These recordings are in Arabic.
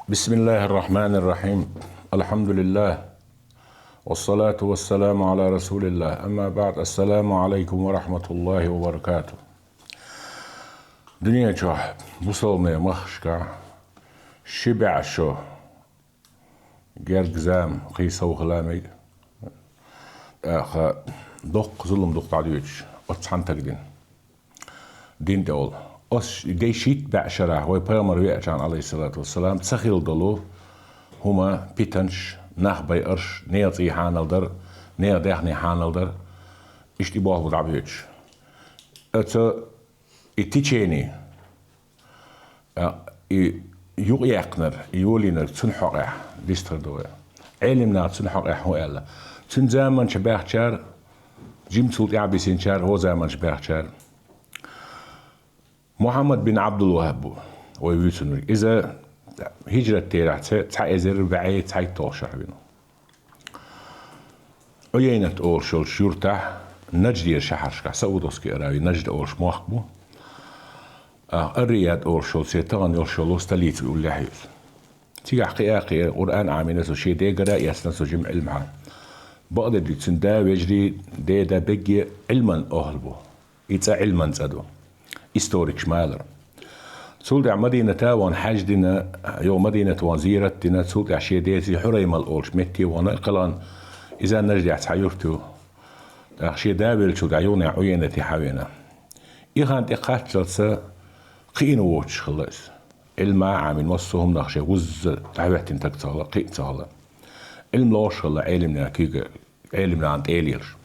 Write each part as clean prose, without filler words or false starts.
بسم الله الرحمن الرحيم. الحمد لله والصلاة والسلام على رسول الله. أما بعد، السلام عليكم ورحمة الله وبركاته. دنيا جاه بوصلنا مخشكا شبع شو جرجزام قيسة وغلامي دق ظلم دق تعديش أتصحن تقدين دين دول أس جاي شيت بعشرة هو بيامر ويأجان عليه الصلاة والسلام تسخيل دلو هما بيتنش نخ بيقرش نيطي حانلدر نيطيحني حانلدر اشتباه بدعبيش أتا اتيشيني يقنر يولينر تنحقع ديستر دوه علمنا تنحقع هو ألا تن زمان شبه شار جيم سلطي عبيسين شار هو زمان شبه شار محمد بن عبد الوهاب ويوسنر إذا هجرة تيرح تحيزر بعيد تحيطوشر بينه عيينة أورشل شورتح نجدير شحرشكا سعودوسكي أراوي نجد أورش موحبو الرياض أورشل سيطان يورشل وستليت يقول لحيوز تيجا حقيقي قرآن عامينة شي دي قراء يسنسو جمع علمها بقدر دي تندا ويجري دي دا بيجي علما أهلبو يتسا علما زادو استوريك شمالر تسولد مدينة تاوان حاج دينا يو مدينة وزيرة دينا تسولد عشي ديتي حريم الأولش متي ونقلان إذا نرجع تحيرتو عشي دابل شو دعيوني عينة حاوينا إيغان دقات لتسا قينو ووتش خلاص علما عامل وصوهم نخشي وز تعويتين تكتالا قيتالا علم لوش خلا علمنا كيغا علمنا عند إيلير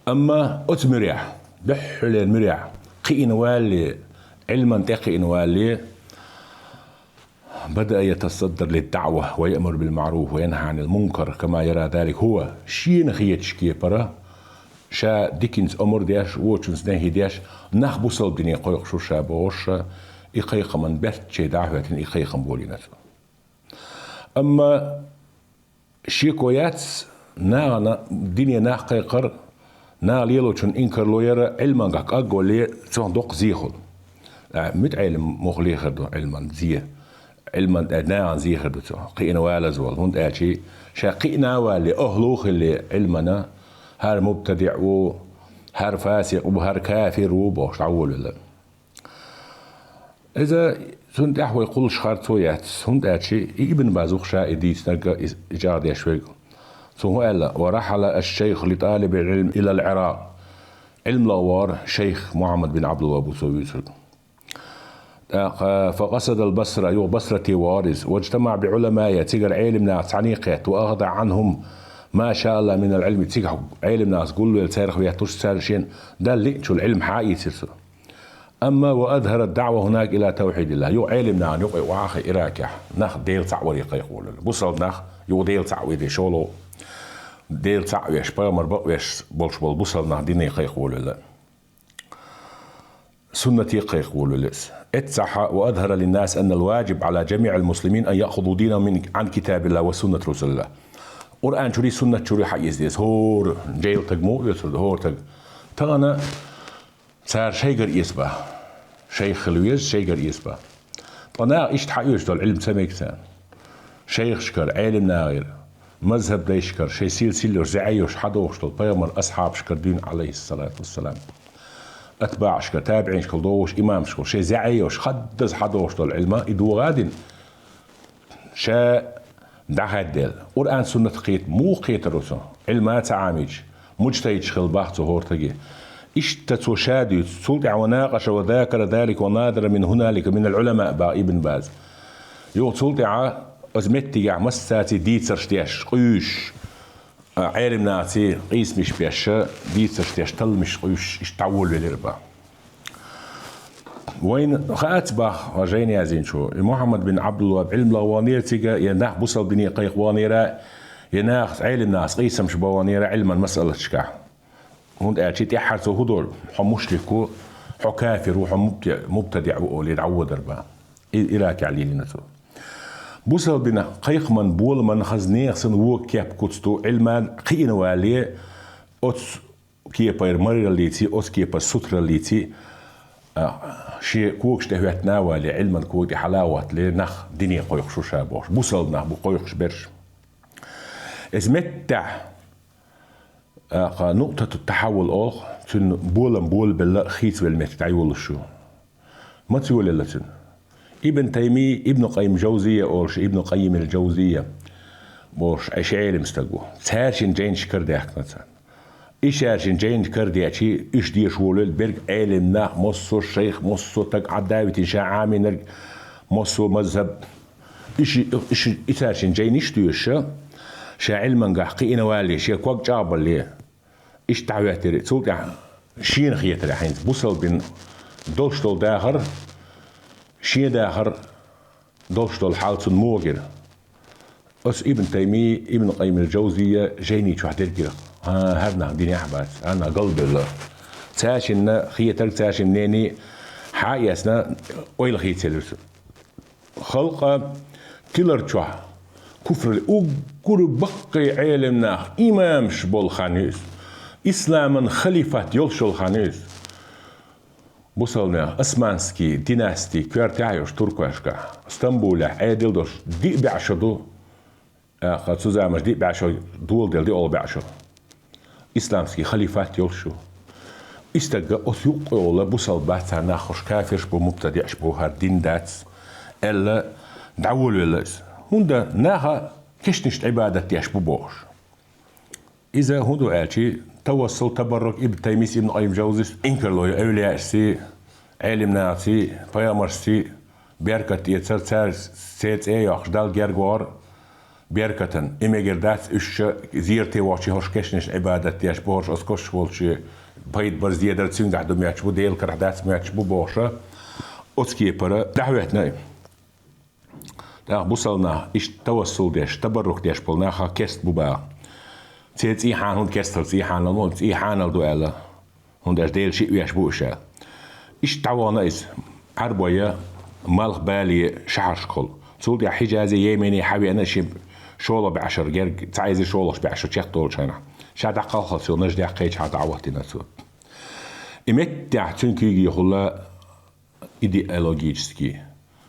أما أتمريح بحل المريح قين والي علما تقين والي بدأ يتصدر للدعوة ويأمر بالمعروف وينهى عن المنكر كما يرى ذلك هو شين خيتش كيبرا شا ديكنز أمر دياش ووشنز نهي دياش نخبو صلب ديني قيق شو شابوش إقيق من بيت شي دعوة إقيق بولينات أما شيكويات نا ديني نحقيقر نا ليلو چون إنكر لو يرى علما قاك أقول لي سون دوق زيخل مت علم مخليخر دو علما زيه علما نا زيخر دو قينا والا زوال هند آتي شا قينا والي أهلوخ اللي علمنا هار مبتدع و هار فاسق و هار كافر و باش عول ولا إذا سند أحوي يقول شخارتويات هند آتي ابن بازوخ شا إديس نرقى إجارة يشويق ثم قال ورحل الشيخ لطالب العلم إلى العراق علم لوار شيخ محمد بن عبد الوهاب سويسر فقصد البصرة يو بصرة وارز واجتمع بعلماء تيجر علم ناس عنيقات وأخذ عنهم ما شاء الله من العلم تيجر علم ناس قولوا التاريخ بيحتوش سارشين ده اللي شو العلم حقيقي سيرسر أما وأظهر الدعوة هناك إلى توحيد الله يو علم نان يقع وآخي إراكح نخ ديل تعوري قيقول بصل نخ يو ديل تعويدي شولو ديل تعويش بامر بقويش بولش بالبصل نخ ديني قيقول لا سنتي قيقول لس اتسح وأظهر للناس أن الواجب على جميع المسلمين أن يأخذوا دينهم عن كتاب الله وسنة رسول الله قرآن شوري سنة شوري حيز ديس هور جيل تقمو يسرد هور تق تغنى صار شيء يسبه شيخ الويز شيء يسبه طنا ايش تحيوش دول علم سميكسان شيخ شكر علم ناغير مذهب دا يشكر شيء سلسلة زعيوش حدوش دول بيامر أصحاب شكر دين عليه الصلاة والسلام أتباع شكر تابعين شكر دوش إمام شكر شيء زعيوش خدز حدوش دول علماء إدو غادين شا دعهد ديل قرآن سنة قيت مو قيت الرسول علماء تعاميج مجتهد شخل باحث هور تجي اشتتوا شادي سلطع وناقش وذاكر ذلك ونادر من هنالك من العلماء با ابن باز يو سلطع أزمتي يع مساتي ديتسرش ديش قيش عالم ناتي قيس مش بيش ديتسرش ديش تل مش قيش اشتعول بالربا وين خاتبه وجين يازين شو محمد بن عبد الوهاب علم لوانير تيجا يناح بوصل بني قيق وانيرا يناح علم ناس قيس مش بوانيرا علما مسألة شكا هون أشي تحرسوا هدول حم مشركوا حم كافر وحم مبتدع وقول يتعود ربا إراك عليه لنسو بوصل بنا قيق من بول من خزنيق سنو كيب كتستو علما قينا والي أوتس كيبا يرمري الليتي أوتس كيبا ستر الليتي شيء كوكش تهوتنا ولا علما كودي حلاوة لنخ دنيا قويخ شو شابوش بوصلنا بقويخش برش إزمتع نقطة التحول أخ تن بول بالله خيس بالمت تعيول شو ما تقول إلا تن ابن تيمي ابن قيم جوزية أورش ابن قيم الجوزية بورش عشعيل مستقو تهارشن جين شكر ديك مثلا إيشارشن جين شكر ديكي إيش دي شولل برق علمنا مصو الشيخ مصو تقعد داوية شعامي مصو مذهب إيش إيشارشن جين إيش شا علما قحقي نوالي شا كوك جاب اللي إيش تعويتري تقول يعني شين خيتري حين بوصل بين دوشتول داخر شي داخر دوشتول حالة موجر أس ابن تيمية ابن قيم الجوزية جيني شو حتركي هرنا ديني أحباس أنا قلب الله تاشن خيتر تاشن نيني حايسنا ويل خيتر خلقة كيلر شو كفر أقر بقي علمنا إمام شبول خانيس إسلاما خليفة يلشل خانيس بوصلنا اسمانسكي ديناستي كوارتايوش تركواشكا اسطنبول عادل دوش دي بعشدو خاصو زعمش دي بعشو دول ديال دي اول بعشو اسلامسكي خليفات يلشو استقى اثيوق ولا بوصل باتا ناخش كافرش بمبتدعش بو هار دين دات الا دعول ولاس هوندا ناها كشنش عبادة تياش بوش اذا هندو قالشي توصل تبرك ابن تيمية ابن قيم جوزيس انكرلو اولياء سي علم ناسي بيامرسي بيركت يتسر سيت ايوخ دال جرغور بيركتن اميجردات اش زيرتي واشي هوش كشنش عبادة ياش بورش اسكوش ولشي بايد برزيادر تسين دعدو مياتش بو ديل كردات مياتش بو بورشا اوتسكي برا دعوتنا بوصلنا اش توصل ديش تبرك ديش بولناخا كست بوبا تيت إيحان هون كستر إيحان لمون إيحان الدوالة هون داش ديل شيء وياش بوشة إيش تعوانا إز عربية مالخ بالي شعر شكل تقول يا حجازي يميني حبي أنا شيء شغله بعشر جر تعيزي شغلش بعشر شيخ طول شنا شاد عقل خلاص يونج دي عقيد شاد عوضتي نسوت إمتع تنكيجي خلا إيديولوجيسكي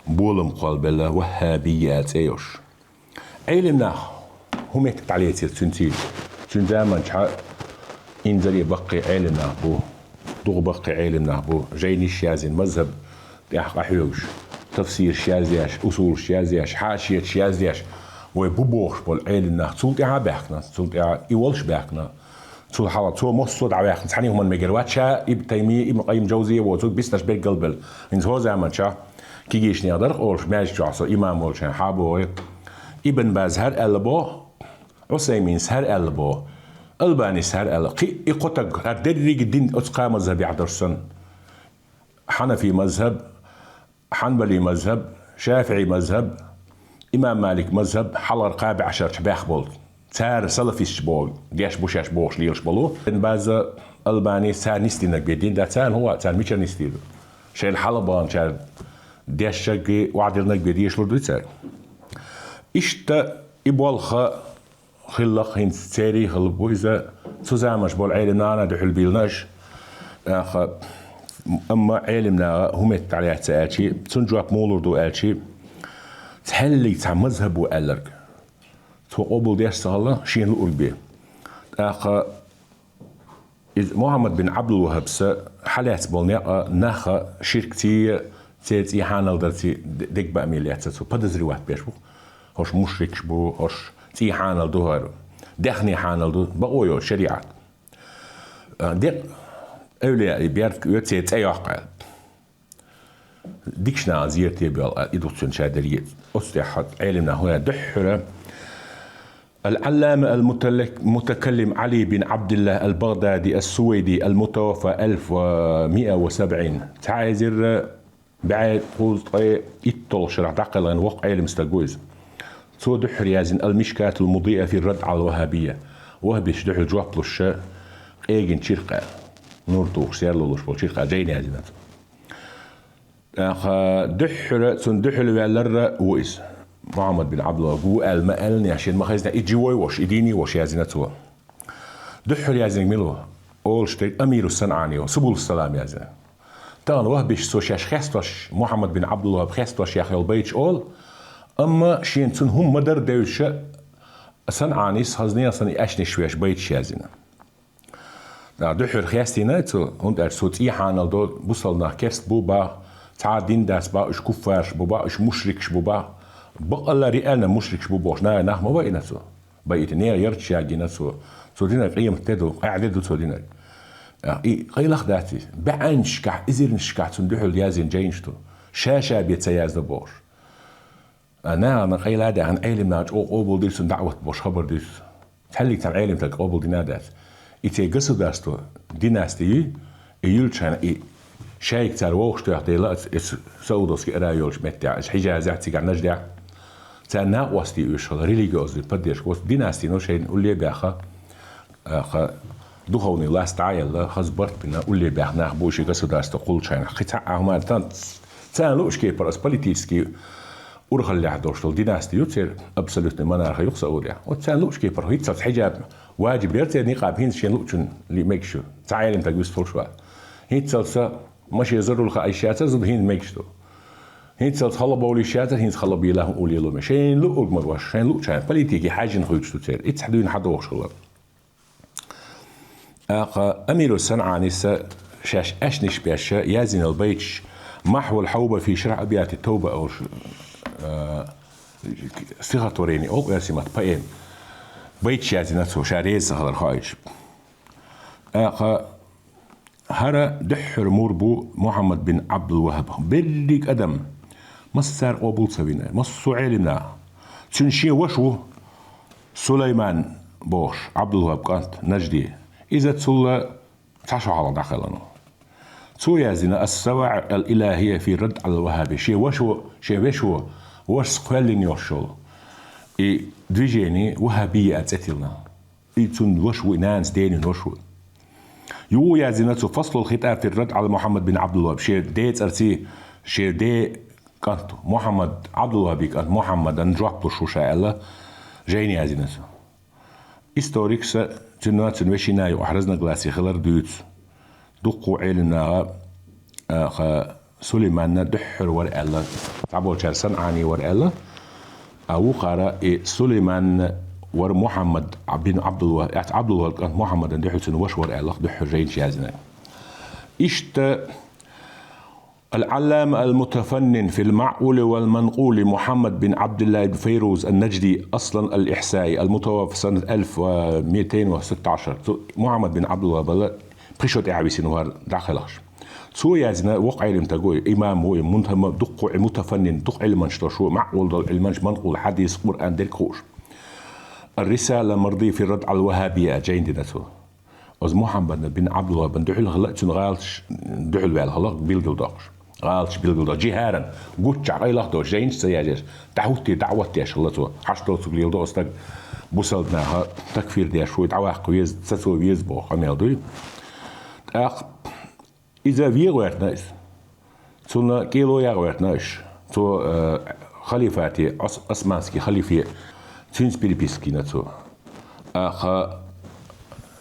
بولم قلب الله وهابيات أيوش علمنا هم يتعليت تنتي تن زمان شا إنزلي بقي علمنا بو دو بقي علمنا بو جيني شيازين مذهب يحقق حيوش تفسير شيازياش أصول شيازياش حاشية شيازياش وبوبوش بول علمنا تقول يا بحكنا تقول يا يولش بحكنا تقول حالا تقول مصود عواقنا تحني هم المجروات شا ابن تيمية ابن قيم جوزية وتقول بيستش بالقلب إنز هو زمان شا كي جيش نقدر أورش ماجي جعصو إمام ولشان حابو ابن باز هر قلبو عثيمين سهر قلبو الباني سهر قلبو إقوتك الدريق الدين أتقى مذهب يعدرسن حنفي مذهب حنبلي مذهب شافعي مذهب إمام مالك مذهب حلر قابع عشر شباخ بول سار سلفي شبول ديش بوشاش بوش ليش بولو باز الباني سار نستينك بيدين ده سار هو سار ميشر نستينك شاي الحلبان شاي ديش شاكي وعدلنك بيديش لردو سار إشتا إبوالخا خلق هين سيري خلبو إذا تزامش بول علمنا أنا دحل بيلناش أما علمنا هم التعليات سألشي تنجواب مولردو ألشي تحلي تاع مذهب وألرك تو قبل ديش سهلا شين القلبي محمد بن عبد الوهاب حالات بولنيا ناخا شركتي تيتي حانل درتي ديك بأميليات تو بدزري واحد بيشبو هوش مشرك شبو هوش تي حانل دوهارو دخني حانل دو بقويو شريعات ديك أولياء بيارك يوتسيت أي عقل ديكشنا زيرتي بيال إدوتسون شادرية أصلحت علمنا هنا دحرة العلامة المتكلم علي بن عبد الله البغدادي السويدي المتوفى 1170 تعايزر بعد قلت إطل شرح دقل وقع علم استقويز تو دحر يازن المشكات المضيئة في الرد على الوهابية وهبش دحر جواب للشاء ايجن شرقة نور توخ سير لولوش بول شرقة جين يازنات دحر تون دحر والر ويس محمد بن عبد الله جو المقالني عشان ما خزنا اجي وش اديني وش يازنات هو دحر يازن ميلو اول شتي امير الصنعاني سبل السلام يازن تان وهبش سوشاش خستوش محمد بن عبد الوهاب خستوش يا خيل بيتش أول أما شين تون هم مدر دوش صنعانيس هزنيا صني أشني شويش بيتش يازنا دحر خياستينا تو هم در صوت حانل دو بوصلنا كست بوبا تعادين داس با اش كفارش بوبا اش مشركش بوبا بقى الله رئالنا مشركش بوباش نا ما بقينا تو بقيت نيا يرتش ياجينا تو دينا قيم تدو قاعد دو تو دينا قيل اخداتي بعنش كح ازيرنش كح تندحل يازين جينشتو شاشا بيتسياز دبور انا قيل هذا عن علم ناج او قبول ديس دعوه بوش خبر ديس تحليك تاع علم تاع قبول دينادات إتى قصداستو ديناستي يلشان شايك تاع ووخش تاع ديلات سودوس كرايولش متاع حجاز يعطيك عن نجدع تاع ناقوستي يشل ريليجوز بديش وس ديناستي نو شيء نقول لي باخا دخوني لاست عيل خزبرت بنا قول لي باخ ناخبوشي قصداستو قول شان قطع هما تاع لوش كي براس بوليتيسكي ورخل اللي عدوشتل ديناستي يوتير ابسولوتني منارخ يقصى اوريا وتسان لوش كي برو هيتس حجاب واجب يرتي نقاب هين شين لوشن اللي ميكشو تعايل انت قوستول شوال هيتس ماشي يزروا لك اي شاتا زد هين ميكشتو هيتس خلا بولي شاتا هين خلا بيلا قولي له ماشين لو مغواش شين لو شان بوليتيكي حاجه نخويتشتو تير اتحدون حدوش شغل امير الصنعاني شاش اشنش بيش يازن البيتش محو الحوبه في شرع ابيات التوبه او صيغه توريني او رسمت باين بيتش يازنته شاريز هذا الخايج هرا دحر مربو محمد بن عبد الوهاب بليك ادم مصر قبول سوينا مصر علمنا تنشي وشو سليمان بوش عبد الوهاب كانت نجدي اذا تسول تعشوا على داخلنا تو يازنا السواع الالهيه في الرد على الوهابي شي وشو وش سقالين يوشل دويجيني وهابية أتسلنا تون وشو نانس دين وشو يو يازناتو فصل الخطاب في الرد على محمد بن عبد الوهاب شير ديت أرسي شير دي كانت محمد عبد الوهاب كانت محمد نجوك بشو شاء الله جيني يازناتو استوريكس تنوات وشيناي وحرزنا قلاسي خلر دوت دقوا عيلنا سليمان دحر ورق الله تعبوا شرسان عني ورق الله أو قرأ سليمان ور محمد بن عبد الوهاب عبد الوهاب كان محمد دحر وش ورق الله دحر جين شازنا إشت العلام المتفنن في المعقول والمنقول محمد بن عبد الله بن فيروز النجدي أصلا الإحسائي المتوفى سنة 1216 محمد بن عبد الوهاب بريشوت أعبسين وهر داخلش سو يازنا وقع علم تقول إمام هو منتهم دق متفنن دق علم شو معقول علمش منقول حديث قرآن دلكوش الرسالة مرضي في الرد على الوهابية جين دينته أز محمد بن عبد الله بن دحل غلطش غالش دحل بالغلط بيلقلداش غالش بيلقلدا جهارا قلت شعري لخدو جين سياجر دعوتي دعوتي شغلته حشتو تقليلدو استق بوصلناها تكفير ديا شوي دعوة قويز تسوي بيزبو خميلدوي إذا ويغوات ناس تون كيلو يغوات ناس تو خليفاتي أسمانسكي خليفي تينس بيليبيسكي نتو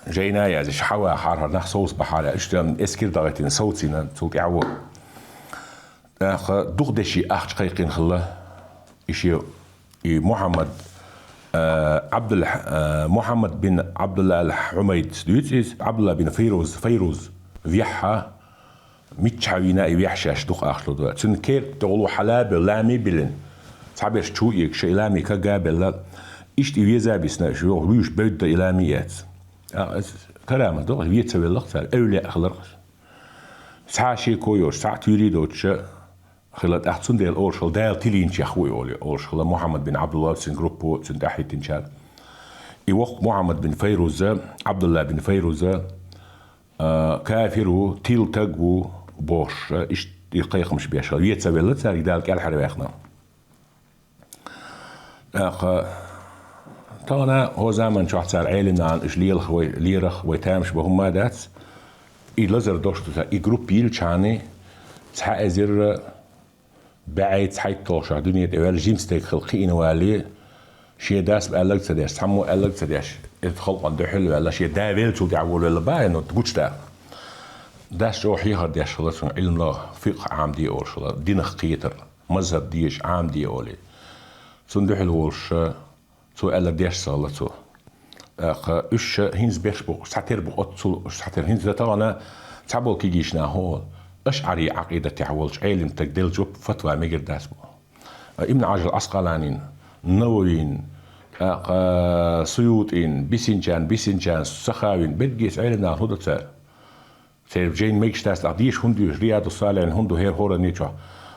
جينا يا زي شحوا حارها نخ صوص بحالة اشتم اسكير دغتين صوتينا تلقي عو دغدشي أخش قيقين خلا إشي محمد محمد بن عبد الله الحميد دويتس عبد الله بن فيروز فيحها متشعوينا يحشاش دق أخلو دو تنكير تقولوا حلاب لامي بلن تعبير شو يك إلامي كجابل إيش تيجي بيسنا شو ويش بود إلاميات كلام دو يتسوي اللقطة أولى أخلق ساعة كويوش ساعة تريدوش خلت أحسن ديال أورشل ديال تلين شيخوي أورشل محمد بن عبد الله سن جروبو سن تحت تنشال يوق محمد بن فيروز عبد الله بن فيروز كافرو تيل تقو بوش إيش يقيق مش بيشل يتسوي اللقطة يدالك الحرب يخنا طبعا هو زمان شو حصل عيلنا عن إيش ليرخ ويتامش بهم ما دات يلزر دوشتو تا يجروب يلشاني تحقق زر بعيد حيث توشع دنيا دوال جيمستيك خلقين والي شي داس بقالك تداش تحمو قالك تداش ادخل قد حلو ولا شي دافيل تو دعول ولا باين تقولش تا داش روح يهر داش خلص علم الله فقه عام دي أول شلا دين خيتر مذهب ديش عام دي أولي صندوق الولش سو ألا داش صالته إيش هينز بيش بو ساتر بو أتصل ساتر هينز ده تعبوا كي جيشنا هول أشعري عقيدة تعولش علم تقديل جوب فتوى ميجر داس بو ابن عجل العسقلانين نوويين سيوطين بيسنجان سخاوين بدجيس علمنا هذا تسار سير جين ميكش تاس لقديش هندوش رياض الصالحين هندو هير هورا نيتشا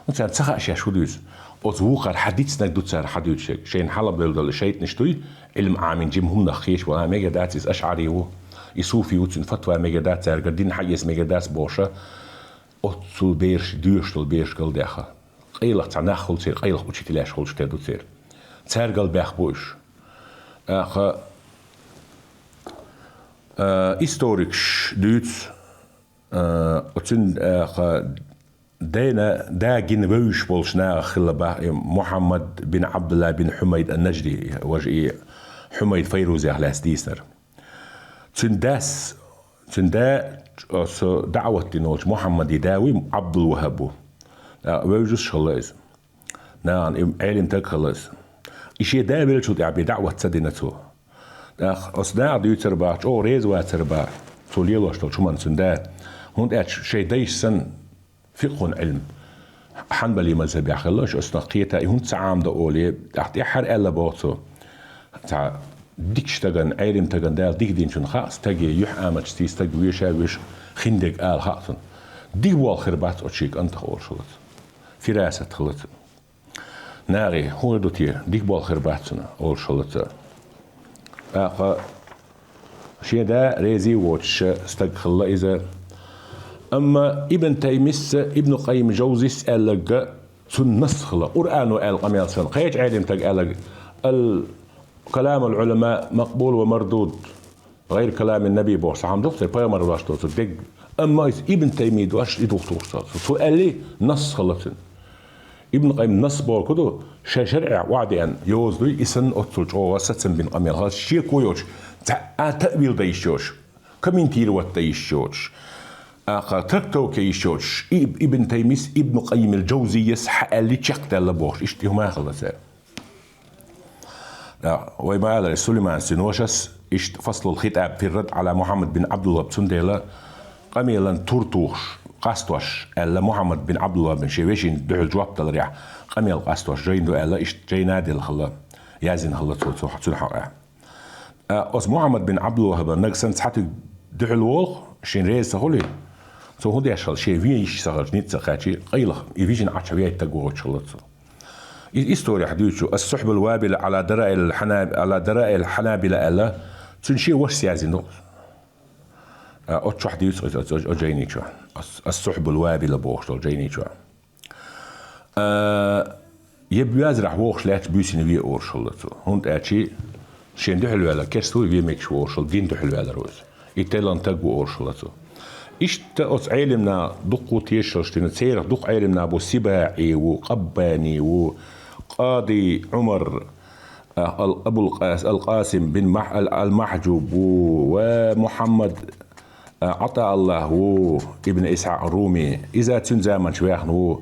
وتسار تسخا أشياء شودوس أزوقر حديثنا دو تسار حديث شين حلب بلدل شيء نشتوي علم عامين جيم هم نخيش ولا ميجر داتس أشعري و يسوفي وتن فتوى ميجر دات سار قدين حيس ميجر داس بوشة أتصل بيرش ديوشتل بيرش قل داخل قيلة تناخل سير قيلة وشي تلاش خلش كدو سير سار قل باخ بوش historisch Duits und دينا دا جنبوش بولشنا خلبا محمد بن عبد الله بن حميد النجدي وجي حميد فيروزي على ديسر تنداس تندا دعوة نوج محمد يداوي عبد الوهاب ويجوز شلاز نعم علم تكلس إشي دا بيلشو تعبي دعوة تسدينتو أصداع ديوتر باش أو ريز واتر باش توليلو أشتل شو من سندا هون أتش شيء دايش سن فقه علم حنبلي مذهبي أخلاش أستقيتا هون تعام دا أولي تحت حر ألا بوتو تاع ديكش تغن علم تغن دال ديك دين شون خاص تجي يح آمج تيس تجي ويش ويش خندق آل خاطن ديك بول خربات أتشيك أنت خور شلت في راسة خلت ناري هو دوتي ديك بول خرباتنا أول شلت شيء دا ريزي واتش استغفر إذا أما ابن تيميس ابن قيم جوزيس ألق سنسخ القرآن والقميل سن قيج علم تقال كلام العلماء مقبول ومردود غير كلام النبي بوص عم دكتور بيامر واش دق أما ابن تيمية واش دكتور سؤال لي نسخ لسن ابن قيم نص بول كده شرع وعدي أن يوزدي إسن أتلج أو ستن بن قميل هذا شيء كويوش تأويل دايشوش كمين وات دايشوش تركتو كيشوش ابن تيميس ابن قيم الجوزي يسحق اللي تشقت لبوش اشتي ما خلص وما على سليمان سنوشس فصل الخطاب في الرد على محمد بن عبد الله بسنديلا قميلا تورتوش قاستوش ألا محمد بن عبد الله بن شيويشين دعو الجواب تلريح قميل قاستوش جاين دو ألا جاي نادي الخلا يازين خلا تسون حقا أس محمد بن عبد الله بن نقصن سحتي دعو الوال شين ريز سهولي سو هو ديشل شيء فيش سهر نيت سخاتي قيله يفيجن عشوية تجوع شلته إستوري حديثه السحب الوابل على دراء الحنابلة ألا تنشي وش سيازي نو أتشو حديث أجيني شو السحب الوابل بوش أجيني شو يبياز راح وش لا تبيسين في أورشلته هون أشي شين دحلو على كستو في ميكش أورشل دين دحلو على روز يتلان تجو أورشلته إشت أس علمنا دقو تيشرشتين تسير دق علمنا أبو سباعي وقباني وقاضي عمر أبو القاسم بن المحجوب ومحمد عطاء الله وابن إسحاق الرومي إذا تنزامن شويخن هو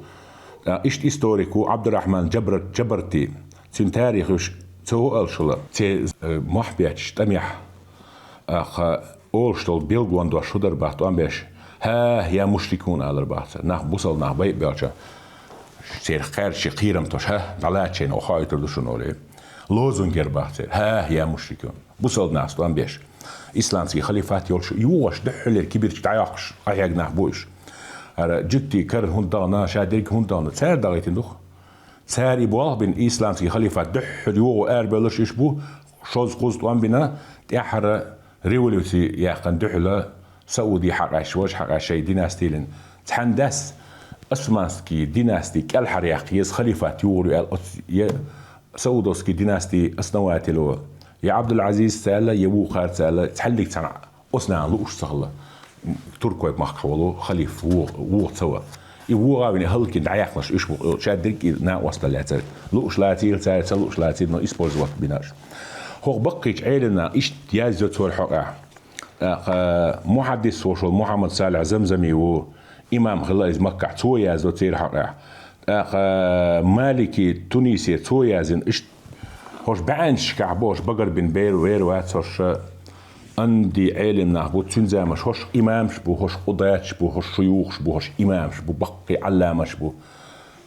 إشت إستوريكو عبد الرحمن جبرتي تن تاريخ تو ألشلا تي محبيتش تميح أولشتل بيلغوان دو شودر بحث وان بيش ها يا مشركون على البحث نح بوصل نح بيت بيلشا سير خير شي قيرم توش ها طلعتشين أو خايتر دو شنولي لوزنجر بحث ها يا مشركون بوصل ناس وان بيش إسلامسي خليفات يولش يوش دحل الكبير تعيقش أياق نح بوش جدتي كر هندانا شادرك هندانا تسار داغيتين دوخ تسار يبوال بين إسلامسي خليفات دحل يوغو بلش يشبو شوز قوزت وان بنا تيحر ريولوسي ياقن دحلة سعودي حقاش وش حقاش شيء ديناستيلن تحندس أسمانسكي ديناستي كالحريق يز خليفات يوري سعودوسكي ديناستي أسنواتلو يا عبد العزيز سألا يبو خار سألا تحليك تنع أسنا لوش سهلا تركوا بمخولو خليف وو سوا يبو غاوين هلكن دعيقناش إيش بو شادرك نا وصل لا تر لوش لا تيل تر لوش لا تيل نو إسبورز وقت بيناش هو بقيت عيلنا إيش يازو تور حقا محدث وشل محمد صالح زمزمي و إمام خلاص مكة تويا زو تير حقه مالكي تونسي تويا زين إيش هوش بعنش كعبوش بقر بن بير وير واتش عندي علم نحبو تنزا مش هوش إمام شبو هوش قضاة شبو هوش شيوخ شبو هوش إمام شبو بقي علامة شبو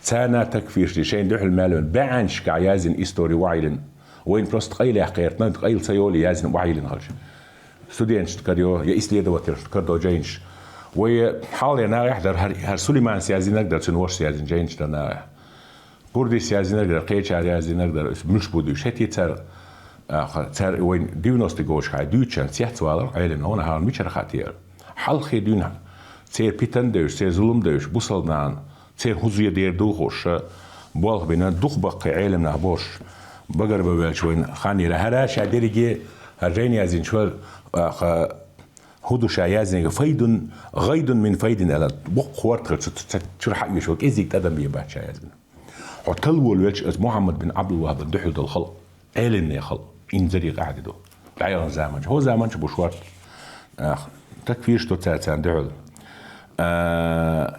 سانا تكفير شيء دوح المال بعنش كعيازن إستوري وعيلن وين بروست قيل حقيرت نانت قيل سيولي يازن وعيلن هالش ستودينش تكريو يا إسلي دواتر تكردو جينش وحاليا نارح در هر سليمان سيازي نقدر تنوش سيازي جينش در نارح بوردي سيازي نقدر قيتش سيازي نقدر مش بودوش هتي تر وين ديونوس تجوش خاي دوتشان سيحت والر عيلن هون هان ميشر خاتير حلخي دون تير بيتن دوش تير ظلم دوش بوصلنان تير هزوية دير دوخوش بوالغ بينا دوخ بقي عيلم نهبوش بقر ببالش وين خاني رهرا شادريجي هرجين يازين شوال هدو شايازين فايدن غيدن من فايدن على بق ورت تشرح يشوك إزيك تدم بيبات شايازين وتلول ويش محمد بن عبد الوهاب الدحل دو الخلق عيلن يا خلق إنزري قاعد دو العيلن زامنش هو زامنش بوشوار تكفيش تو تاتان دحل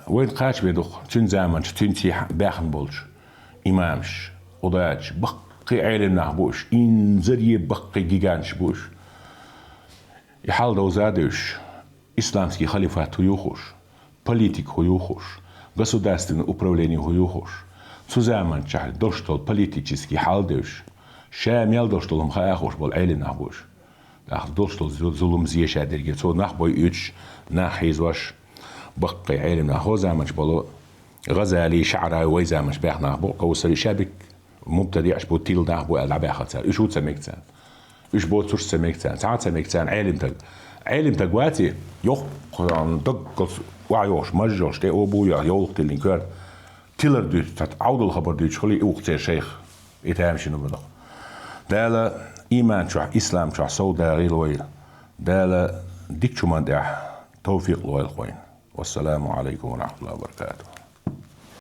وين قاش بيدوخ تين زامنش تين تيح باخن بولش إمامش قضاج بقي عيلن نهبوش إنزري بقي جيجانش بوش يحال دو زادوش إسلامسكي خليفات هيوخوش политик هيوخوش государственное управление هيوخوش سوزامن شحل دوشتول политический حالدوش شامل دوشتولم خاخوش بول عيلن نهبوش اخ دوشتول ظلم زي شادرجي تو نخبوي اتش ناحيزوش بقي عيلن هو زامنش بولو غزالي شعراوي ويزامنش باخ نهبو قوسري شابك مبتدئ بو تيل نهبو العبا خاطر ايش هو تسميكتان ايش بو تورش تسميكتان ساعات تسميكتان عيلم تقواتي يوخ دق وعيوش مجوش تي ابويا يولق تلينكر تيلر دو تتعود الخبر دو شغلي اوقت يا شيخ يتهم شنو بدق دالا ايمان شو اسلام شو سودا غير ويل دالا ديك شو من توفيق لويل خوين والسلام عليكم ورحمه الله وبركاته.